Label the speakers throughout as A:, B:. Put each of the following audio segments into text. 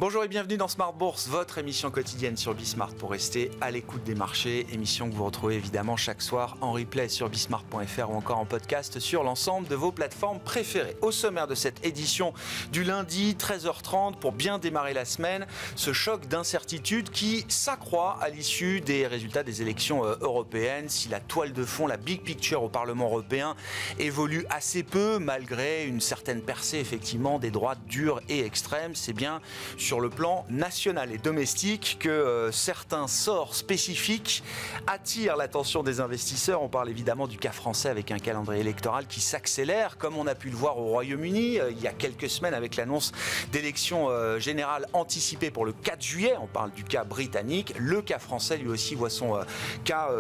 A: Bonjour et bienvenue dans Smart Bourse, votre émission quotidienne sur Bismart pour rester à l'écoute des marchés. Émission que vous retrouvez évidemment chaque soir en replay sur bismart.fr ou encore en podcast sur l'ensemble de vos plateformes préférées. Au sommaire de cette édition du lundi 13h30, pour bien démarrer la semaine, ce choc d'incertitude qui s'accroît à l'issue des résultats des élections européennes. Si la toile de fond, la big picture au Parlement européen évolue assez peu malgré une certaine percée effectivement des droites dures et extrêmes, c'est bien sur le plan national et domestique que certains sorts spécifiques attirent l'attention des investisseurs. On parle évidemment du cas français avec un calendrier électoral qui s'accélère, comme on a pu le voir au Royaume-Uni il y a quelques semaines avec l'annonce d'élections générales anticipées pour le 4 juillet. On parle du cas britannique. Le cas français, lui aussi, voit son cas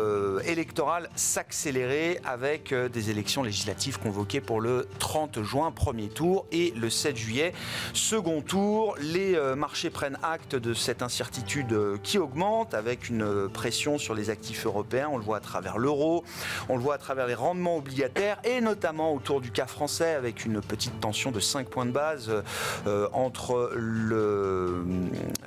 A: électoral s'accélérer avec des élections législatives convoquées pour le 30 juin, premier tour, et le 7 juillet, second tour. Les marchés prennent acte de cette incertitude qui augmente avec une pression sur les actifs européens. On le voit à travers l'euro, on le voit à travers les rendements obligataires et notamment autour du cas français avec une petite tension de 5 points de base entre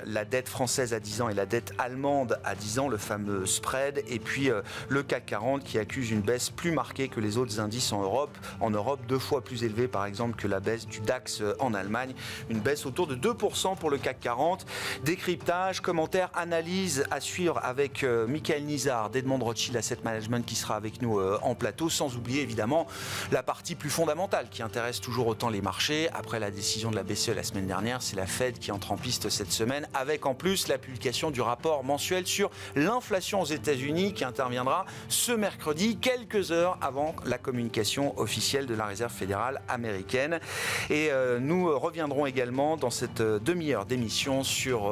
A: la dette française à 10 ans et la dette allemande à 10 ans, le fameux spread, et puis le CAC 40 qui accuse une baisse plus marquée que les autres indices en Europe. En Europe, 2 fois plus élevée par exemple que la baisse du DAX en Allemagne, une baisse autour de 2% pour le CAC 40. Décryptage, commentaires, analyse à suivre avec Michael Nizar d'Edmond Rothschild Asset Management qui sera avec nous en plateau, sans oublier évidemment la partie plus fondamentale qui intéresse toujours autant les marchés. Après la décision de la BCE la semaine dernière, c'est la Fed qui entre en piste cette semaine, avec en plus la publication du rapport mensuel sur l'inflation aux États-Unis qui interviendra ce mercredi, quelques heures avant la communication officielle de la Réserve fédérale américaine. Et nous reviendrons également dans cette demi-heure d'émission sur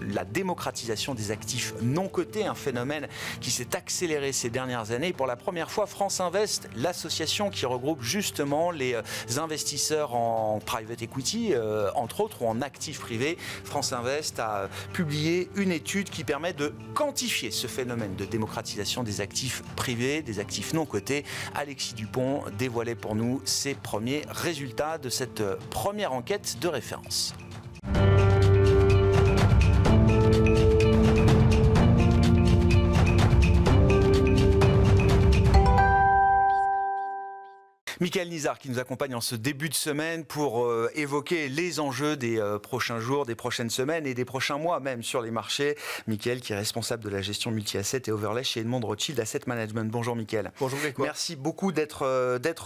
A: la démocratisation des actifs non cotés, un phénomène qui s'est accéléré ces dernières années. Et pour la première fois, France Invest, l'association qui regroupe justement les investisseurs en private equity, entre autres, ou en actifs privés, France Invest a publié une étude qui permet de quantifier ce phénomène de démocratisation des actifs privés, des actifs non cotés. Alexis Dupont dévoilait pour nous ses premiers résultats de cette première enquête de référence. Michael Nizar qui nous accompagne en ce début de semaine pour évoquer les enjeux des prochains jours, des prochaines semaines et des prochains mois même sur les marchés. Michael qui est responsable de la gestion multi-asset et overlay chez Edmond Rothschild Asset Management. Bonjour Michael.
B: Bonjour Grégoire.
A: Merci beaucoup d'être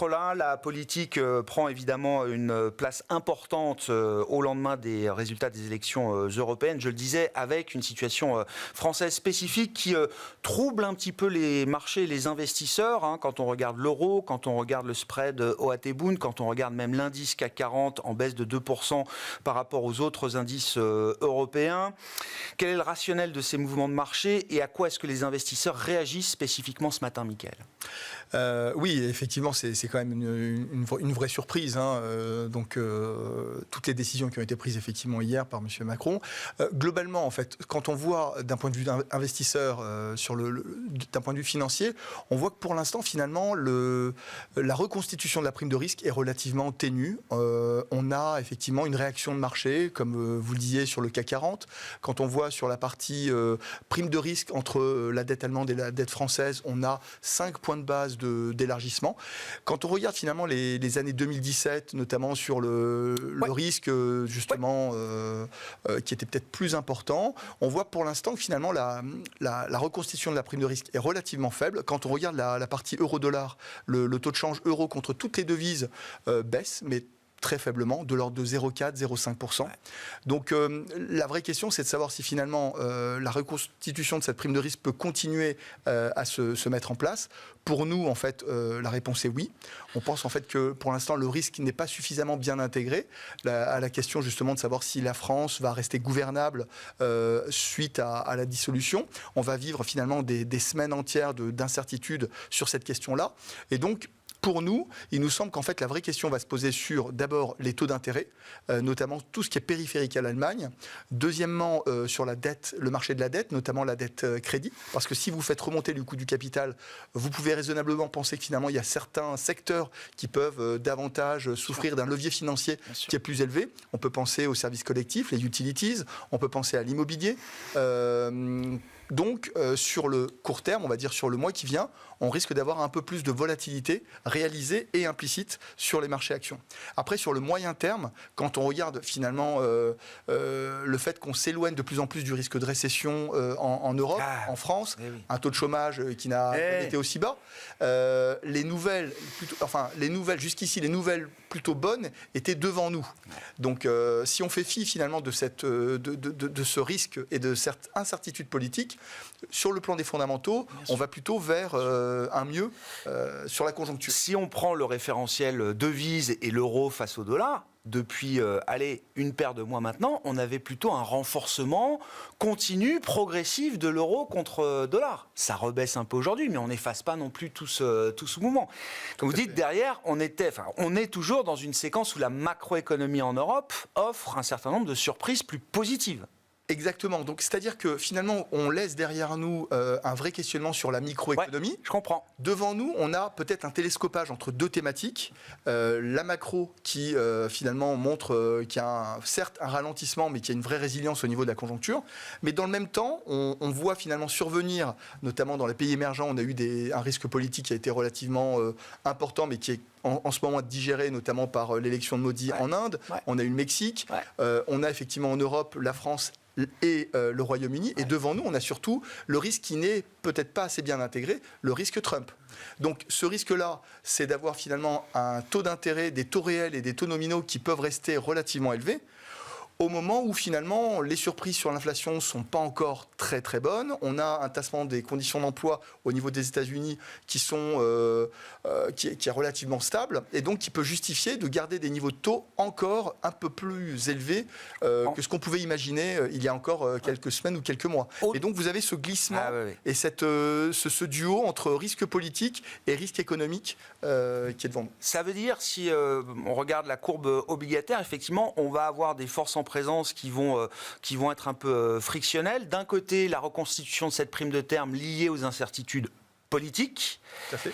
A: là. La politique prend évidemment une place importante au lendemain des résultats des élections européennes. Je le disais, avec une situation française spécifique qui trouble un petit peu les marchés et les investisseurs. Quand on regarde l'euro, quand on regarde le spread OAT Bund, quand on regarde même l'indice CAC 40 en baisse de 2% par rapport aux autres indices européens. Quel est le rationnel de ces mouvements de marché et à quoi est-ce que les investisseurs réagissent spécifiquement ce matin, Michael ?
B: Oui, effectivement, c'est quand même une vraie surprise. Toutes les décisions qui ont été prises effectivement hier par M. Macron. Globalement, en fait, quand on voit d'un point de vue investisseur, d'un point de vue financier, on voit que pour l'instant, finalement, la reconstitution de la prime de risque est relativement ténue. On a effectivement une réaction de marché, comme vous le disiez, sur le CAC 40. Quand on voit sur la partie prime de risque entre la dette allemande et la dette française, on a 5 points de base d'élargissement. Quand on regarde finalement les années 2017, notamment sur le risque justement qui était peut-être plus important, on voit pour l'instant que finalement la reconstitution de la prime de risque est relativement faible. Quand on regarde la partie euro-dollar, le taux de change euro contre toutes les devises baisse, mais très faiblement, de l'ordre de 0,4, 0,5%. Donc la vraie question, c'est de savoir si finalement la reconstitution de cette prime de risque peut continuer à se mettre en place. Pour nous, en fait, la réponse est oui. On pense en fait que pour l'instant, le risque n'est pas suffisamment bien intégré à la question justement de savoir si la France va rester gouvernable suite à la dissolution. On va vivre finalement des semaines entières d'incertitude sur cette question-là. Et donc, pour nous, il nous semble qu'en fait, la vraie question va se poser sur, d'abord, les taux d'intérêt, notamment tout ce qui est périphérique à l'Allemagne. Deuxièmement, sur la dette, le marché de la dette, notamment la dette crédit. Parce que si vous faites remonter le coût du capital, vous pouvez raisonnablement penser que finalement, il y a certains secteurs qui peuvent davantage souffrir d'un levier financier qui est plus élevé. On peut penser aux services collectifs, les utilities, on peut penser à l'immobilier. Donc, sur le court terme, on va dire sur le mois qui vient, on risque d'avoir un peu plus de volatilité réalisée et implicite sur les marchés actions. Après, sur le moyen terme, quand on regarde finalement le fait qu'on s'éloigne de plus en plus du risque de récession en Europe, en France, un taux de chômage qui n'a jamais été aussi bas, les nouvelles jusqu'ici, les nouvelles plutôt bonnes étaient devant nous. Donc, si on fait fi finalement de ce risque et de cette incertitude politique, sur le plan des fondamentaux, on va plutôt vers un mieux sur la conjoncture.
A: Si on prend le référentiel devise et l'euro face au dollar, depuis une paire de mois maintenant, on avait plutôt un renforcement continu, progressif de l'euro contre dollar. Ça rebaisse un peu aujourd'hui, mais on n'efface pas non plus tout ce mouvement. Comme vous dites, derrière, on est toujours dans une séquence où la macroéconomie en Europe offre un certain nombre de surprises plus positives.
B: Exactement. Donc, c'est-à-dire que finalement, on laisse derrière nous un vrai questionnement sur la microéconomie.
A: Ouais, je comprends.
B: Devant nous, on a peut-être un télescopage entre deux thématiques. La macro qui finalement montre qu'il y a certes un ralentissement, mais qu'il y a une vraie résilience au niveau de la conjoncture. Mais dans le même temps, on voit finalement survenir, notamment dans les pays émergents, on a eu un risque politique qui a été relativement important, mais qui est en ce moment digéré, notamment par l'élection de Modi en Inde. On a eu le Mexique. On a effectivement en Europe la France et le Royaume-Uni. Et devant nous, on a surtout le risque qui n'est peut-être pas assez bien intégré, le risque Trump. Donc ce risque-là, c'est d'avoir finalement un taux d'intérêt, des taux réels et des taux nominaux qui peuvent rester relativement élevés, au moment où finalement les surprises sur l'inflation ne sont pas encore très très bonnes. On a un tassement des conditions d'emploi au niveau des États-Unis qui est relativement stable et donc qui peut justifier de garder des niveaux de taux encore un peu plus élevés que ce qu'on pouvait imaginer il y a encore quelques semaines ou quelques mois. Et donc vous avez ce glissement et ce duo entre risque politique et risque économique qui est devant nous.
A: Ça veut dire, si on regarde la courbe obligataire, effectivement, on va avoir des forces en présence qui vont être un peu frictionnelles. D'un côté, la reconstitution de cette prime de terme liée aux incertitudes politiques.
B: Tout à fait.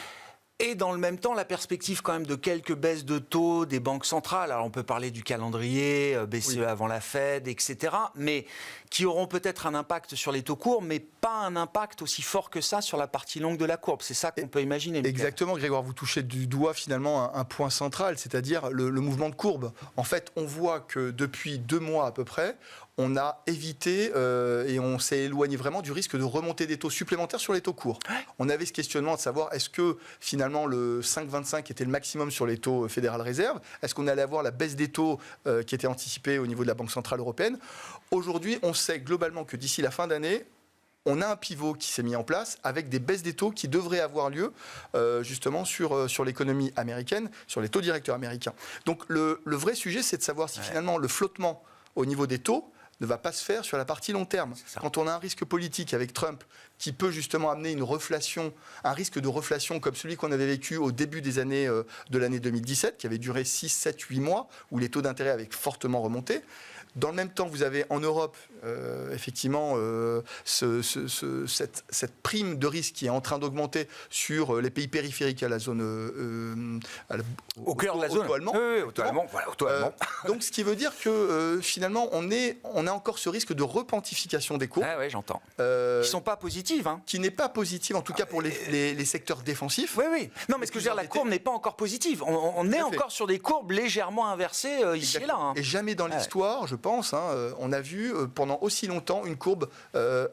A: Et dans le même temps, la perspective quand même de quelques baisses de taux des banques centrales. Alors on peut parler du calendrier, BCE avant la Fed, etc. Mais qui auront peut-être un impact sur les taux courts, mais pas un impact aussi fort que ça sur la partie longue de la courbe. C'est ça qu'on peut imaginer.
B: Exactement, Grégoire, vous touchez du doigt finalement un point central, c'est-à-dire le mouvement de courbe. En fait, on voit que depuis 2 mois à peu près, on a évité et on s'est éloigné vraiment du risque de remonter des taux supplémentaires sur les taux courts. On avait ce questionnement de savoir est-ce que finalement le 5,25 était le maximum sur les taux Fédéral Réserve ? Est-ce qu'on allait avoir la baisse des taux qui était anticipée au niveau de la Banque Centrale Européenne ? Aujourd'hui, on sait globalement que d'ici la fin d'année, on a un pivot qui s'est mis en place avec des baisses des taux qui devraient avoir lieu justement sur l'économie américaine, sur les taux directeurs américains. Donc le vrai sujet, c'est de savoir si finalement le flottement au niveau des taux ne va pas se faire sur la partie long terme. Quand on a un risque politique avec Trump qui peut justement amener une reflation, un risque de reflation comme celui qu'on avait vécu au début des années de l'année 2017, qui avait duré 6, 7, 8 mois, où les taux d'intérêt avaient fortement remonté. Dans le même temps, vous avez en Europe, effectivement, cette prime de risque qui est en train d'augmenter sur les pays périphériques à la zone...
A: au cœur de la zone.
B: Auto-allemand.
A: Oui, auto-allemand. Voilà, auto-allemand.
B: Donc, ce qui veut dire que, finalement, on a encore ce risque de repentification des courbes.
A: Ah oui, j'entends. Qui ne sont pas positives. Hein.
B: Qui n'est pas positive, en tout cas pour les secteurs défensifs.
A: Oui. Non, mais ce que je veux dire, la courbe n'est pas encore positive. On est encore sur des courbes légèrement inversées ici et là. Hein.
B: Et jamais dans l'histoire, je pense, on a vu pendant aussi longtemps une courbe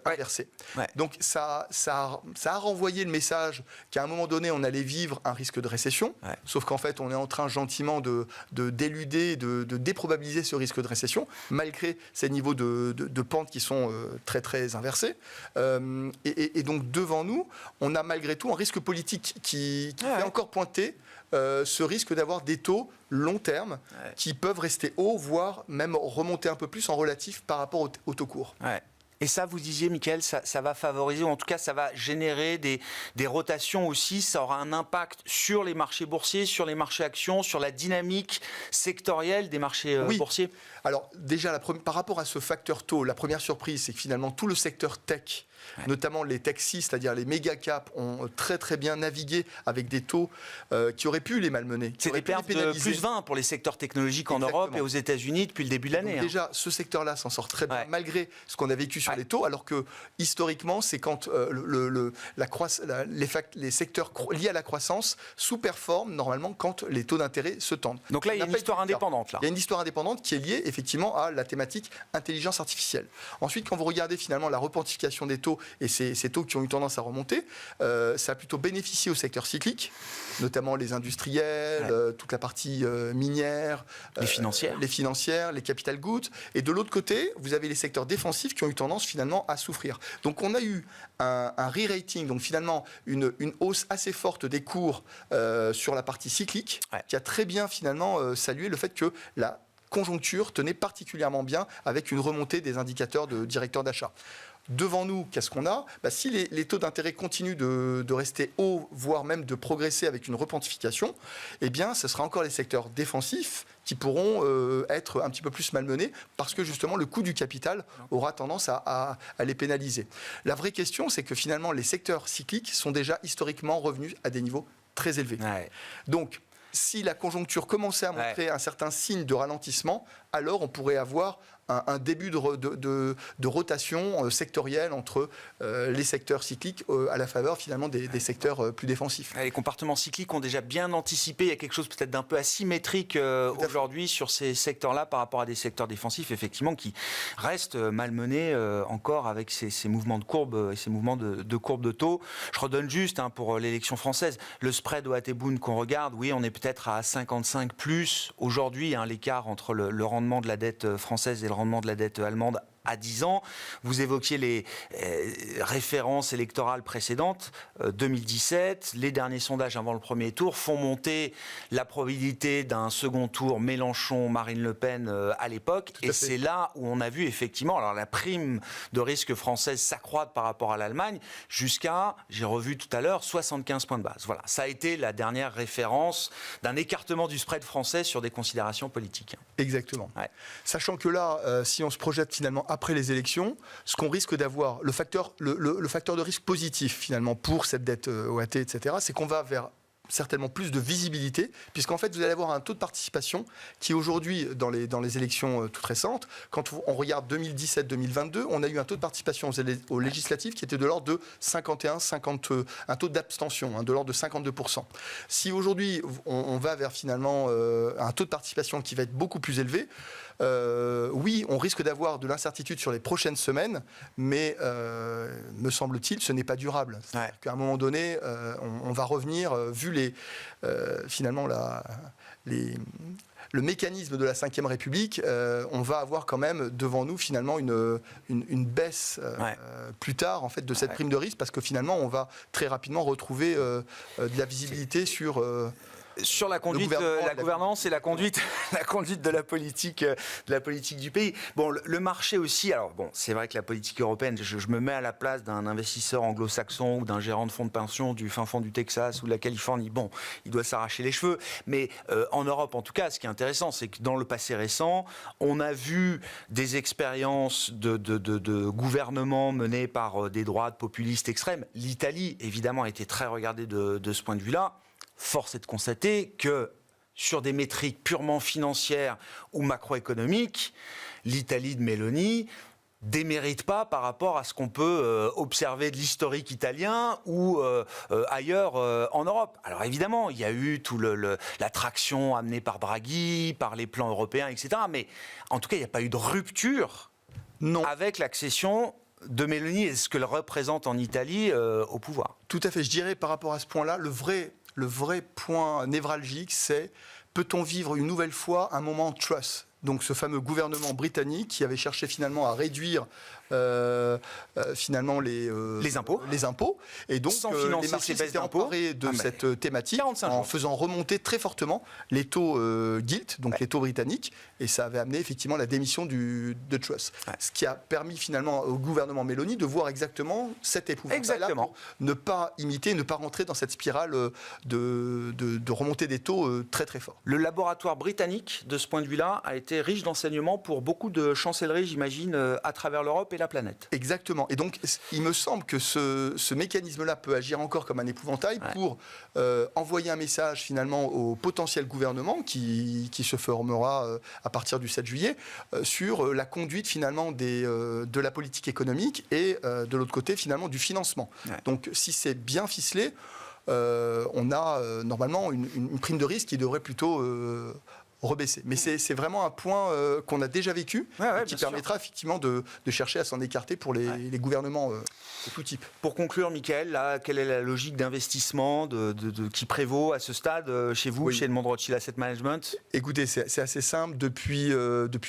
B: inversée. Donc ça a renvoyé le message qu'à un moment donné, on allait vivre un risque de récession, sauf qu'en fait, on est en train gentiment d'éluder, de déprobabiliser ce risque de récession, malgré ces niveaux de pente qui sont très, très inversés. Et donc, devant nous, on a malgré tout un risque politique qui fait encore pointer ce risque d'avoir des taux long terme qui peuvent rester hauts, voire même remonter un peu plus en relatif par rapport aux taux courts.
A: Et ça, vous disiez, Mickaël, ça va favoriser, ou en tout cas, ça va générer des rotations aussi. Ça aura un impact sur les marchés boursiers, sur les marchés actions, sur la dynamique sectorielle des marchés boursiers.
B: Alors déjà, par rapport à ce facteur taux, la première surprise, c'est que finalement, tout le secteur tech, notamment les tech 6, c'est-à-dire les méga caps, ont très très bien navigué avec des taux qui auraient pu les malmener.
A: C'est des pertes de plus 20 pour les secteurs technologiques en Europe et aux États-Unis depuis le début de l'année.
B: Donc déjà, ce secteur-là s'en sort très bien, malgré ce qu'on a vécu sur les taux, alors que historiquement, c'est quand les secteurs liés à la croissance sous-performent normalement quand les taux d'intérêt se tendent.
A: Donc là, il y a une histoire indépendante.
B: Il y a une histoire indépendante qui est liée effectivement à la thématique intelligence artificielle. Ensuite, quand vous regardez finalement la repentification des taux et ces taux qui ont eu tendance à remonter, ça a plutôt bénéficié au secteur cyclique, notamment les industriels, toute la partie minière, les financières, les capital goods. Et de l'autre côté, vous avez les secteurs défensifs qui ont eu tendance finalement à souffrir. Donc on a eu un re-rating, donc finalement une hausse assez forte des cours sur la partie cyclique, qui a très bien finalement salué le fait que la conjoncture tenait particulièrement bien avec une remontée des indicateurs de directeurs d'achat. Devant nous, qu'est-ce qu'on a ? Si les taux d'intérêt continuent de rester hauts, voire même de progresser avec une repentification, eh bien, ce sera encore les secteurs défensifs qui pourront être un petit peu plus malmenés parce que justement le coût du capital aura tendance à les pénaliser. La vraie question, c'est que finalement, les secteurs cycliques sont déjà historiquement revenus à des niveaux très élevés. Donc, si la conjoncture commençait à montrer un certain signe de ralentissement, alors on pourrait avoir un début de rotation sectorielle entre les secteurs cycliques à la faveur finalement des secteurs plus défensifs.
A: Les comportements cycliques ont déjà bien anticipé. Il y a quelque chose peut-être d'un peu asymétrique aujourd'hui sur ces secteurs-là par rapport à des secteurs défensifs, effectivement, qui restent malmenés encore avec ces mouvements de courbe et ces mouvements de courbe de taux. Je redonne juste pour l'élection française, le spread OAT-Bund qu'on regarde, oui, on est peut-être à 55 plus aujourd'hui, l'écart entre le rendement de la dette française et le rendement de la dette allemande à 10 ans. Vous évoquiez les références électorales précédentes, 2017. Les derniers sondages avant le premier tour font monter la probabilité d'un second tour Mélenchon-Marine Le Pen à l'époque. Et c'est là où on a vu effectivement, alors la prime de risque française s'accroître par rapport à l'Allemagne jusqu'à, j'ai revu tout à l'heure, 75 points de base. Voilà, ça a été la dernière référence d'un écartement du spread français sur des considérations politiques.
B: Exactement. Sachant que là, si on se projette finalement après les élections, ce qu'on risque d'avoir, le facteur de risque positif finalement pour cette dette OAT, etc., c'est qu'on va vers certainement plus de visibilité, puisqu'en fait vous allez avoir un taux de participation qui aujourd'hui, dans les élections toutes récentes, quand on regarde 2017-2022, on a eu un taux de participation aux législatives qui était de l'ordre de 51-50, un taux d'abstention de l'ordre de 52%. Si aujourd'hui on va vers finalement un taux de participation qui va être beaucoup plus élevé, oui, on risque d'avoir de l'incertitude sur les prochaines semaines, mais me semble-t-il, ce n'est pas durable. C'est-à-dire qu'à un moment donné, on va revenir, vu finalement le mécanisme de la Ve République, on va avoir quand même devant nous finalement une baisse plus tard en fait de cette prime de risque, parce que finalement on va très rapidement retrouver de la visibilité sur
A: la conduite, la gouvernance et la conduite de la politique du pays. Bon, le marché aussi. Alors bon, c'est vrai que la politique européenne, je me mets à la place d'un investisseur anglo-saxon ou d'un gérant de fonds de pension du fin fond du Texas ou de la Californie. Bon, il doit s'arracher les cheveux. Mais en Europe, en tout cas, ce qui est intéressant, c'est que dans le passé récent, on a vu des expériences de gouvernement menées par des droites populistes extrêmes. L'Italie, évidemment, a été très regardée de ce point de vue-là. Force est de constater que sur des métriques purement financières ou macroéconomiques, l'Italie de Meloni démérite pas par rapport à ce qu'on peut observer de l'historique italien ou ailleurs en Europe. Alors évidemment, il y a eu tout la traction amenée par Draghi, par les plans européens, etc. Mais en tout cas, il n'y a pas eu de rupture avec l'accession de Meloni et ce qu'elle représente en Italie au pouvoir.
B: Tout à fait. Je dirais par rapport à ce point-là, le vrai point névralgique, c'est peut-on vivre une nouvelle fois un moment Truss ? Donc ce fameux gouvernement britannique qui avait cherché finalement à réduire finalement les impôts. Et donc les marchés s'étaient emparés de cette thématique en faisant remonter très fortement les taux gilt, donc les taux britanniques, et ça avait amené effectivement la démission de Truss. Ce qui a permis finalement au gouvernement Meloni de voir exactement cet épouvantail-là pour ne pas imiter, ne pas rentrer dans cette spirale de remontée des taux très très fort.
A: Le laboratoire britannique, de ce point de vue-là, a été riche d'enseignements pour beaucoup de chancelleries, j'imagine, à travers l'Europe et la planète.
B: Exactement. Et donc, il me semble que ce mécanisme-là peut agir encore comme un épouvantail pour envoyer un message finalement au potentiel gouvernement qui se formera à partir du 7 juillet sur la conduite finalement de la politique économique et de l'autre côté finalement du financement. Donc, si c'est bien ficelé, on a normalement une prime de risque qui devrait plutôt rebaisser. Mais c'est vraiment un point qu'on a déjà vécu qui permettra effectivement de chercher à s'en écarter pour les gouvernements de tout type.
A: Pour conclure, Mickaël, là, quelle est la logique d'investissement qui prévaut à ce stade chez vous, chez Edmond de Rothschild Asset Management?
B: Écoutez, c'est assez simple. Depuis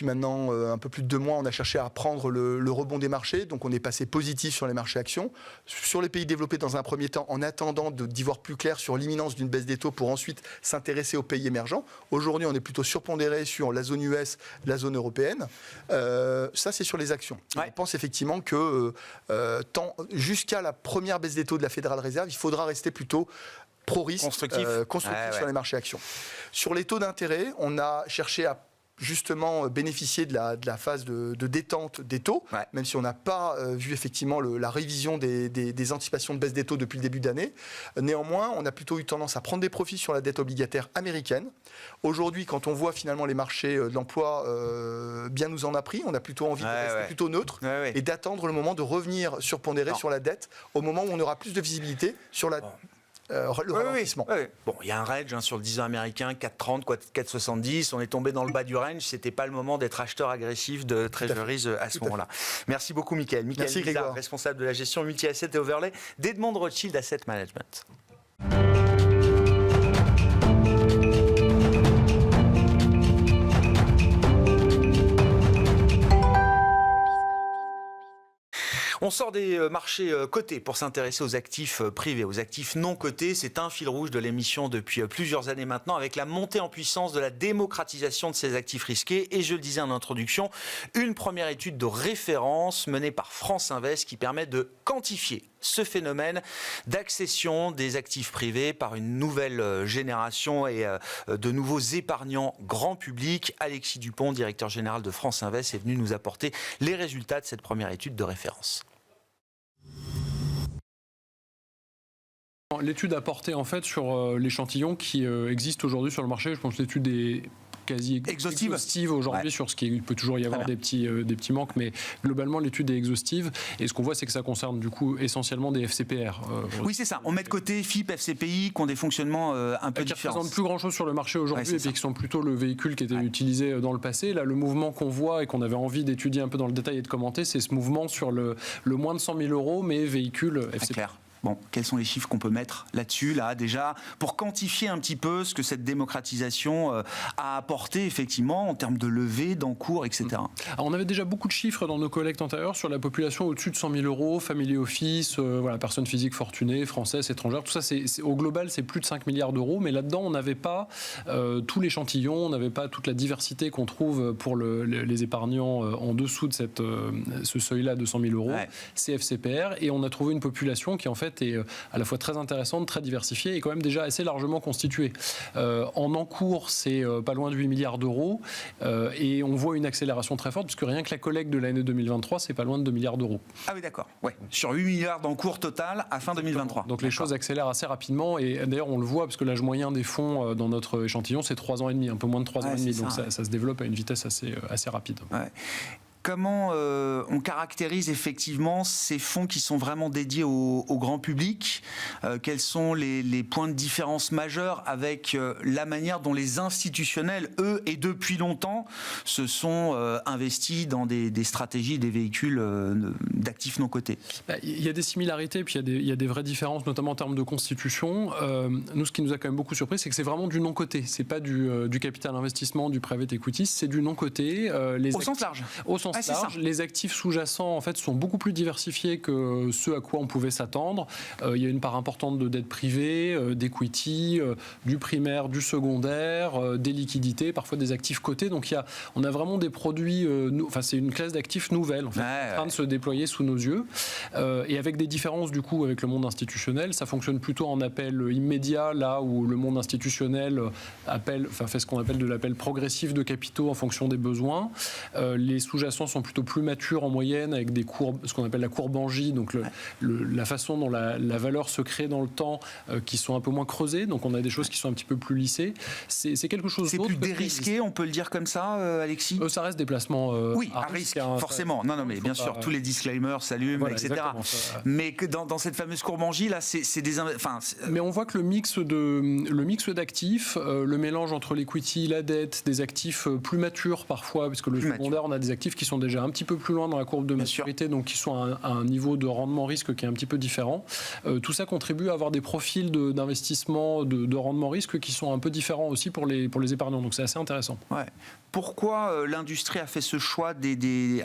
B: maintenant un peu plus de 2 mois, on a cherché à prendre le rebond des marchés. Donc on est passé positif sur les marchés actions. Sur les pays développés dans un premier temps, en attendant d'y voir plus clair sur l'imminence d'une baisse des taux pour ensuite s'intéresser aux pays émergents. Aujourd'hui, on est plutôt surpondéré sur la zone US, la zone européenne. Ça, c'est sur les actions. Je pense effectivement que jusqu'à la première baisse des taux de la Fédérale Réserve, il faudra rester plutôt pro-risque, constructif sur les marchés actions. Sur les taux d'intérêt, on a cherché à justement bénéficier de la phase de détente des taux, même si on n'a pas vu effectivement la révision des anticipations de baisse des taux depuis le début d'année. Néanmoins, on a plutôt eu tendance à prendre des profits sur la dette obligataire américaine. Aujourd'hui, quand on voit finalement les marchés de l'emploi bien nous en a pris, on a plutôt envie de rester plutôt neutre et d'attendre le moment de revenir surpondérer sur la dette au moment où on aura plus de visibilité sur le ralentissement.
A: Bon, il y a un range sur le 10 ans américain, 4,30, 4,70. On est tombé dans le bas du range. C'était pas le moment d'être acheteur agressif de treasuries à ce moment-là. Merci beaucoup, Mickaël. Mickaël Bizard, responsable de la gestion multi-asset et overlay d'Edmond de Rothschild Asset Management. On sort des marchés cotés pour s'intéresser aux actifs privés, aux actifs non cotés. C'est un fil rouge de l'émission depuis plusieurs années maintenant, avec la montée en puissance de la démocratisation de ces actifs risqués. Et je le disais en introduction, une première étude de référence menée par France Invest qui permet de quantifier ce phénomène d'accession des actifs privés par une nouvelle génération et de nouveaux épargnants grand public. Alexis Dupont, directeur général de France Invest, est venu nous apporter les résultats de cette première étude de référence.
C: L'étude a porté en fait sur l'échantillon qui existe aujourd'hui sur le marché. Je pense que l'étude est quasi exhaustive aujourd'hui sur ce qui il peut toujours y avoir des petits manques, mais globalement l'étude est exhaustive. Et ce qu'on voit, c'est que ça concerne du coup essentiellement des FCPR.
A: Oui, c'est ça. On met de côté FIP, FCPI qui ont des fonctionnements un peu différents. Qui ne représentent
C: plus grand-chose sur le marché aujourd'hui et puis qui sont plutôt le véhicule qui était utilisé dans le passé. Là, le mouvement qu'on voit et qu'on avait envie d'étudier un peu dans le détail et de commenter, c'est ce mouvement sur le moins de 100 000 euros, mais véhicule FCPR.
A: Bon, quels sont les chiffres qu'on peut mettre là-dessus, là, déjà, pour quantifier un petit peu ce que cette démocratisation a apporté, effectivement, en termes de levée, d'encours, etc.
C: Alors, on avait déjà beaucoup de chiffres dans nos collectes antérieures sur la population au-dessus de 100 000 euros, family office, personnes physiques fortunées, françaises, étrangères. Tout ça, au global, c'est plus de 5 milliards d'euros. Mais là-dedans, on n'avait pas tout l'échantillon, on n'avait pas toute la diversité qu'on trouve pour les épargnants en dessous de ce seuil-là de 100 000 euros, CFCPR. Et on a trouvé une population qui, en fait, est à la fois très intéressante, très diversifiée et quand même déjà assez largement constituée. En encours, c'est pas loin de 8 milliards d'euros et on voit une accélération très forte puisque rien que la collecte de l'année 2023, c'est pas loin de 2 milliards d'euros.
A: Ah oui, d'accord. Ouais. Sur 8 milliards d'encours total à fin 2023.
C: Donc les choses accélèrent assez rapidement et d'ailleurs on le voit parce que l'âge moyen des fonds dans notre échantillon, c'est 3 ans et demi, un peu moins de 3 ans et demi. Donc ça se développe à une vitesse assez rapide.
A: Ouais. Comment on caractérise effectivement ces fonds qui sont vraiment dédiés au grand public? Quels sont les points de différence majeurs avec la manière dont les institutionnels, eux, et depuis longtemps, se sont investis dans des stratégies, des véhicules d'actifs non cotés?
C: Il y a des similarités, puis il y a des vraies différences, notamment en termes de constitution. Nous, ce qui nous a quand même beaucoup surpris, c'est que c'est vraiment du non coté. C'est pas du capital investissement, du private equity, c'est du non coté.
A: Au sens large.
C: Au sens assez large. Les actifs sous-jacents, en fait, sont beaucoup plus diversifiés que ceux à quoi on pouvait s'attendre. Il y a une part importante de dette privée, d'equity, du primaire, du secondaire, des liquidités, parfois des actifs cotés. Donc on a vraiment des produits, c'est une classe d'actifs nouvelle en fait, en train de se déployer sous nos yeux. Et avec des différences du coup avec le monde institutionnel, ça fonctionne plutôt en appel immédiat, là où le monde institutionnel fait ce qu'on appelle de l'appel progressif de capitaux en fonction des besoins. Les sous-jacents sont plutôt plus matures en moyenne avec des courbes, ce qu'on appelle la courbe en J, donc la façon dont la valeur se crée dans le temps, qui sont un peu moins creusées. Donc on a des choses qui sont un petit peu plus lissées. C'est quelque chose d'autre.
A: C'est plus dérisqué, on peut le dire comme ça, Alexis.
C: Ça reste des placements
A: oui, à risque, forcément. Non, mais bien sûr, tous les disclaimers s'allument, voilà, etc. Mais que dans cette fameuse courbe en J, là, c'est des...
C: Mais on voit que le mix d'actifs, le mélange entre l'equity, la dette, des actifs plus matures parfois, parce que le secondaire, on a des actifs qui sont déjà un petit peu plus loin dans la courbe de maturité, donc qui sont à un niveau de rendement risque qui est un petit peu différent. Tout ça contribue à avoir des profils d'investissement, de rendement risque qui sont un peu différents aussi pour les épargnants. Donc c'est assez intéressant.
A: Ouais. Pourquoi l'industrie a fait ce choix des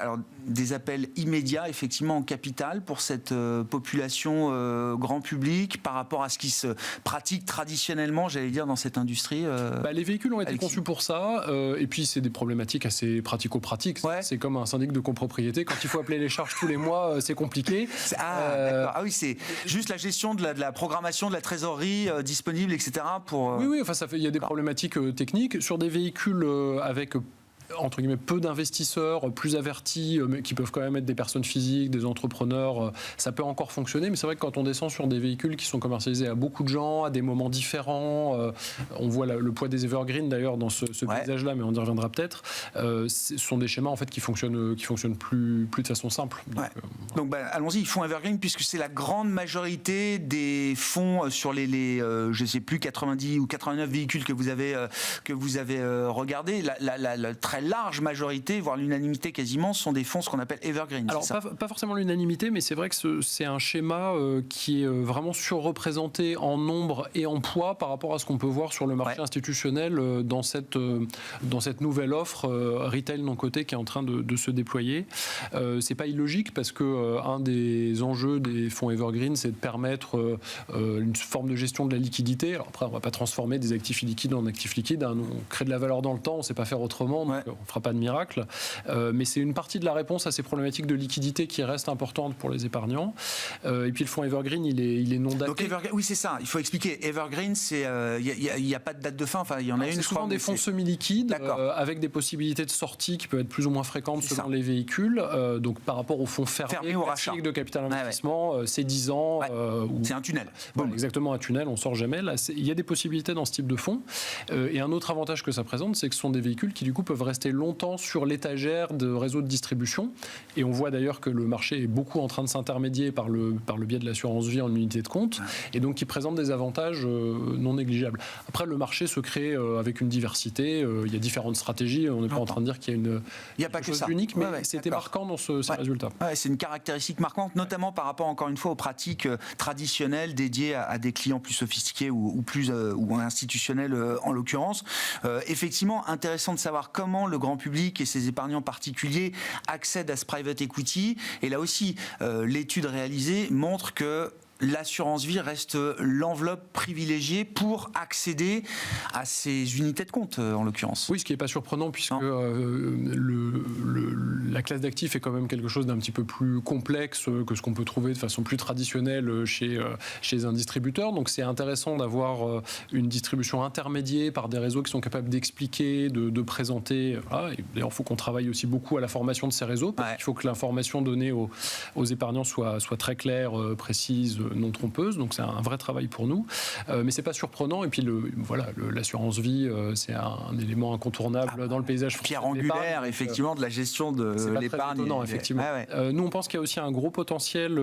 A: appels immédiats, effectivement, en capital pour cette population grand public par rapport à ce qui se pratique traditionnellement, j'allais dire, dans cette industrie
C: les véhicules ont été conçus pour ça, et puis c'est des problématiques assez pratico-pratiques. Ouais. C'est comme un syndic de copropriété. Quand il faut appeler les charges tous les mois, c'est compliqué.
A: D'accord. Ah oui, c'est juste la gestion de la programmation de la trésorerie disponible, etc.
C: Oui, il y a des problématiques techniques. Sur des véhicules avec entre guillemets peu d'investisseurs plus avertis, mais qui peuvent quand même être des personnes physiques, des entrepreneurs, ça peut encore fonctionner, mais c'est vrai que quand on descend sur des véhicules qui sont commercialisés à beaucoup de gens, à des moments différents, on voit le poids des evergreen d'ailleurs dans ce paysage-là, mais on y reviendra peut-être, ce sont des schémas en fait qui fonctionnent plus de façon simple.
A: Donc allons-y, fonds evergreen, puisque c'est la grande majorité des fonds sur les je sais plus 90 ou 89 véhicules que vous avez regardés, la très large majorité, voire l'unanimité quasiment, sont des fonds ce qu'on appelle evergreen.
C: Alors pas forcément l'unanimité, mais c'est vrai que c'est un schéma qui est vraiment surreprésenté en nombre et en poids par rapport à ce qu'on peut voir sur le marché institutionnel dans cette nouvelle offre retail non coté qui est en train de se déployer. C'est pas illogique parce que un des enjeux des fonds evergreen, c'est de permettre une forme de gestion de la liquidité. Alors après, on va pas transformer des actifs illiquides en actifs liquides. On crée de la valeur dans le temps, on sait pas faire autrement. Donc on ne fera pas de miracle, mais c'est une partie de la réponse à ces problématiques de liquidité qui reste importante pour les épargnants. Et puis le fonds Evergreen, il est non daté.
A: Donc oui, c'est ça, il faut expliquer. Evergreen, il n'y a pas de date de fin, enfin il y en a une.
C: C'est souvent des fonds semi-liquides avec des possibilités de sortie qui peuvent être plus ou moins fréquentes selon les véhicules. Donc par rapport aux fonds fermés
A: au rachat
C: de capital investissement, c'est 10 ans.
A: C'est un tunnel.
C: Exactement, un tunnel, on sort jamais. Là, il y a des possibilités dans ce type de fonds. Et un autre avantage que ça présente, c'est que ce sont des véhicules qui du coup peuvent rester longtemps sur l'étagère de réseaux de distribution. Et on voit d'ailleurs que le marché est beaucoup en train de s'intermédier par le biais de l'assurance vie en unité de compte, et donc qui présente des avantages non négligeables. Après, le marché se crée avec une diversité. Il y a différentes stratégies. On n'est pas en train de dire qu'il y a
A: pas
C: chose
A: que ça.
C: Unique, mais c'était marquant dans ces résultats.
A: C'est une caractéristique marquante, notamment par rapport, encore une fois, aux pratiques traditionnelles dédiées à des clients plus sophistiqués ou institutionnels en l'occurrence. Effectivement, intéressant de savoir comment le grand public et ses épargnants particuliers accèdent à ce private equity. Et là aussi, l'étude réalisée montre que l'assurance vie reste l'enveloppe privilégiée pour accéder à ces unités de compte, en l'occurrence.
C: Oui, ce qui n'est pas surprenant, puisque la classe d'actifs est quand même quelque chose d'un petit peu plus complexe que ce qu'on peut trouver de façon plus traditionnelle chez un distributeur. Donc c'est intéressant d'avoir une distribution intermédiaire par des réseaux qui sont capables d'expliquer, de présenter. Et d'ailleurs, il faut qu'on travaille aussi beaucoup à la formation de ces réseaux, parce qu'il faut que l'information donnée aux épargnants soit très claire, précise, non trompeuse, donc c'est un vrai travail pour nous, mais c'est pas surprenant. Et puis l'assurance vie, c'est un élément incontournable dans le paysage français.
A: Pierre angulaire, effectivement, de la gestion de l'épargne.
C: Effectivement. Nous, on pense qu'il y a aussi un gros potentiel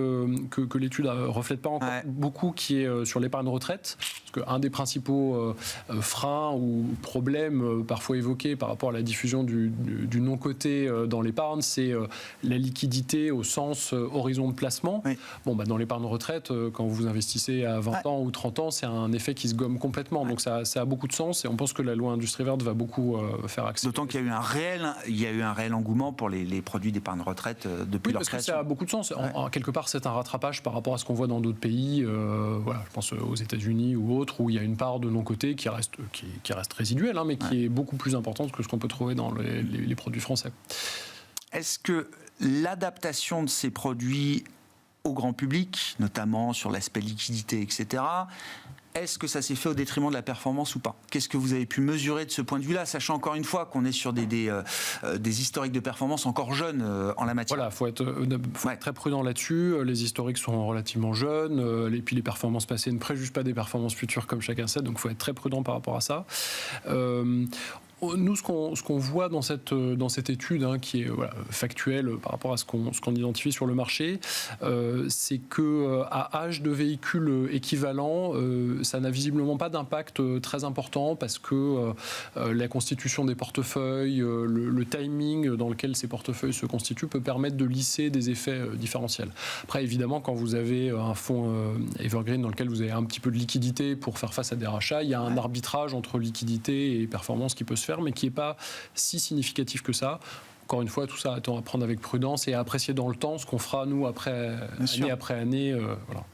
C: que l'étude ne reflète pas encore beaucoup, qui est sur l'épargne retraite. Parce Parce qu'un des principaux freins ou problèmes parfois évoqués par rapport à la diffusion du non-coté dans l'épargne, c'est la liquidité au sens horizon de placement.
A: Oui.
C: Bon, dans l'épargne retraite, quand vous investissez à 20 ans ou 30 ans, c'est un effet qui se gomme complètement. Donc ça a beaucoup de sens et on pense que la loi Industrie Verte va beaucoup faire accélérer.
A: D'autant qu'il y a eu un réel engouement pour les produits d'épargne retraite depuis leur création.
C: Parce que ça a beaucoup de sens. Quelque part, c'est un rattrapage par rapport à ce qu'on voit dans d'autres pays. Je pense aux États-Unis ou autres, où il y a une part de non-coté qui reste résiduelle, mais qui est beaucoup plus importante que ce qu'on peut trouver dans les produits français.
A: Est-ce que l'adaptation de ces produits au grand public, notamment sur l'aspect liquidité, etc., est-ce que ça s'est fait au détriment de la performance ou pas ? Qu'est-ce que vous avez pu mesurer de ce point de vue-là, sachant encore une fois qu'on est sur des historiques de performance encore jeunes en la matière ?
C: Voilà, faut être très prudent là-dessus. Les historiques sont relativement jeunes, et puis les performances passées ne préjugent pas des performances futures comme chacun sait, donc il faut être très prudent par rapport à ça. Nous, ce qu'on voit dans cette étude, qui est factuelle par rapport à ce qu'on identifie sur le marché, c'est qu'à âge de véhicule équivalent, ça n'a visiblement pas d'impact très important parce que la constitution des portefeuilles, le timing dans lequel ces portefeuilles se constituent peut permettre de lisser des effets différentiels. Après, évidemment, quand vous avez un fonds Evergreen dans lequel vous avez un petit peu de liquidité pour faire face à des rachats, il y a un arbitrage entre liquidité et performance qui peut se faire, mais qui n'est pas si significatif que ça. Encore une fois, tout ça à prendre avec prudence et à apprécier dans le temps ce qu'on fera, nous, année après année. Voilà.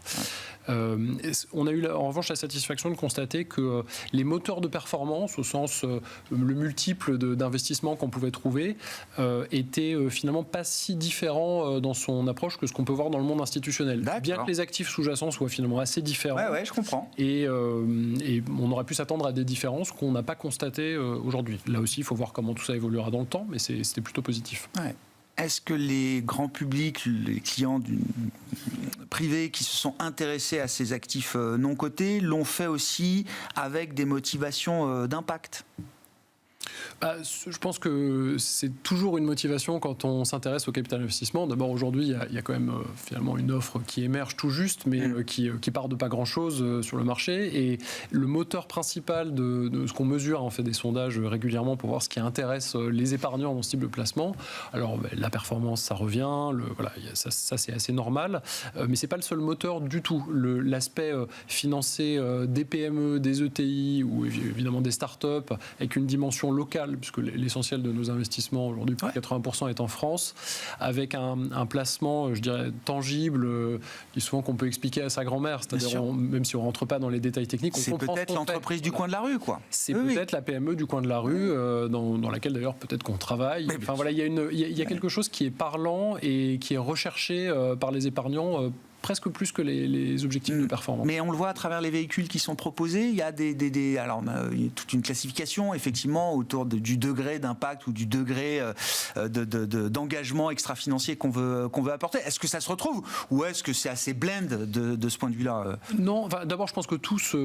C: On a eu en revanche la satisfaction de constater que les moteurs de performance, au sens le multiple d'investissements qu'on pouvait trouver, étaient finalement pas si différents dans son approche que ce qu'on peut voir dans le monde institutionnel.
A: D'accord.
C: Bien que les actifs sous-jacents soient finalement assez différents.
A: Ouais, je comprends.
C: Et on aurait pu s'attendre à des différences qu'on n'a pas constatées aujourd'hui. Là aussi, il faut voir comment tout ça évoluera dans le temps, mais c'était plutôt positif.
A: Ouais. Est-ce que les grands publics, les clients privés qui se sont intéressés à ces actifs non cotés l'ont fait aussi avec des motivations d'impact ?
C: Je pense que c'est toujours une motivation quand on s'intéresse au capital investissement. D'abord, aujourd'hui, il y a quand même finalement une offre qui émerge tout juste, mais qui part de pas grand-chose sur le marché. Et le moteur principal de ce qu'on mesure, on fait des sondages régulièrement pour voir ce qui intéresse les épargnants dans ce type de placement. Alors, la performance, ça revient. Ça c'est assez normal. Mais c'est pas le seul moteur du tout. L'aspect financé des PME, des ETI ou évidemment des startups avec une dimension locale, puisque l'essentiel de nos investissements aujourd'hui, plus de 80% est en France, avec un placement, je dirais, tangible, qui souvent qu'on peut expliquer à sa grand-mère, c'est-à-dire même si on ne rentre pas dans les détails techniques, on comprend.
A: C'est peut-être l'entreprise du coin de la rue, quoi.
C: C'est peut-être la PME du coin de la rue, dans laquelle d'ailleurs peut-être qu'on travaille. Enfin voilà, il y a quelque chose qui est parlant et qui est recherché par les épargnants. Presque plus que les objectifs de performance.
A: Mais on le voit à travers les véhicules qui sont proposés. Il y a alors, il y a toute une classification, effectivement, autour du degré d'impact ou du degré d'engagement extra-financier qu'on veut apporter. Est-ce que ça se retrouve ou est-ce que c'est assez blend de ce point de vue-là ?
C: Non, d'abord, je pense que tous,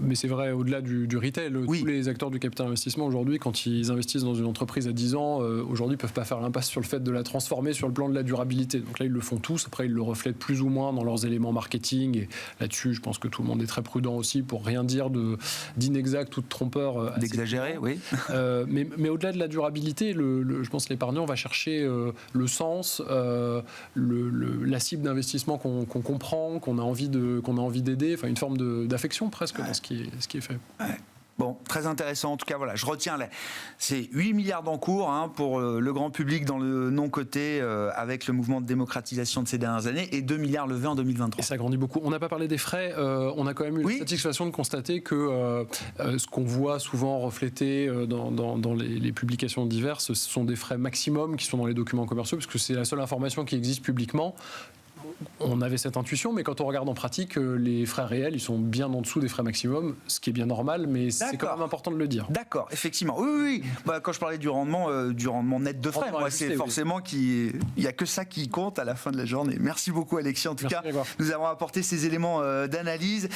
C: mais c'est vrai au-delà du retail, tous les acteurs du capital investissement aujourd'hui, quand ils investissent dans une entreprise à 10 ans, aujourd'hui, ne peuvent pas faire l'impasse sur le fait de la transformer sur le plan de la durabilité. Donc là, ils le font tous. Après, ils le reflètent plus ou moins dans leurs éléments marketing, et là-dessus je pense que tout le monde est très prudent aussi pour rien dire d'inexact ou de trompeur,
A: d'exagéré, oui.
C: Mais au-delà de la durabilité, je pense que l'épargnant va chercher le sens, la cible d'investissement qu'on comprend, qu'on a envie d'aider, enfin une forme d'affection presque dans ce qui est fait.
A: Ouais. Bon, très intéressant. En tout cas, voilà, je retiens, c'est 8 milliards d'encours pour le grand public dans le non-coté avec le mouvement de démocratisation de ces dernières années et 2 milliards levés en 2023.
C: Et ça grandit beaucoup. On n'a pas parlé des frais. On a quand même eu la satisfaction de constater que ce qu'on voit souvent reflété dans les publications diverses, ce sont des frais maximum qui sont dans les documents commerciaux, parce que c'est la seule information qui existe publiquement. On avait cette intuition, mais quand on regarde en pratique, les frais réels, ils sont bien en dessous des frais maximum, ce qui est bien normal, mais c'est quand même important de le dire.
A: D'accord, effectivement. Oui. Quand je parlais du rendement net de frais, moi, c'est forcément il n'y a que ça qui compte à la fin de la journée. Merci beaucoup, Alexis. En tout cas, nous avons apporté ces éléments d'analyse.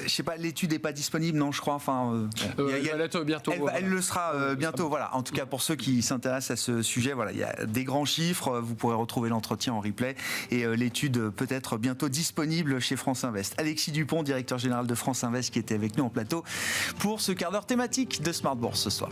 A: Je sais pas, l'étude n'est pas disponible, non, je crois. Enfin,
C: elle va bientôt.
A: Elle le sera bientôt. Voilà. En tout cas, pour ceux qui s'intéressent à ce sujet, voilà, il y a des grands chiffres. Vous pourrez retrouver l'entretien en replay et l'étude guide peut-être bientôt disponible chez France Invest. Alexis Dupont, directeur général de France Invest, qui était avec nous en plateau pour ce quart d'heure thématique de Smart Bourse ce soir.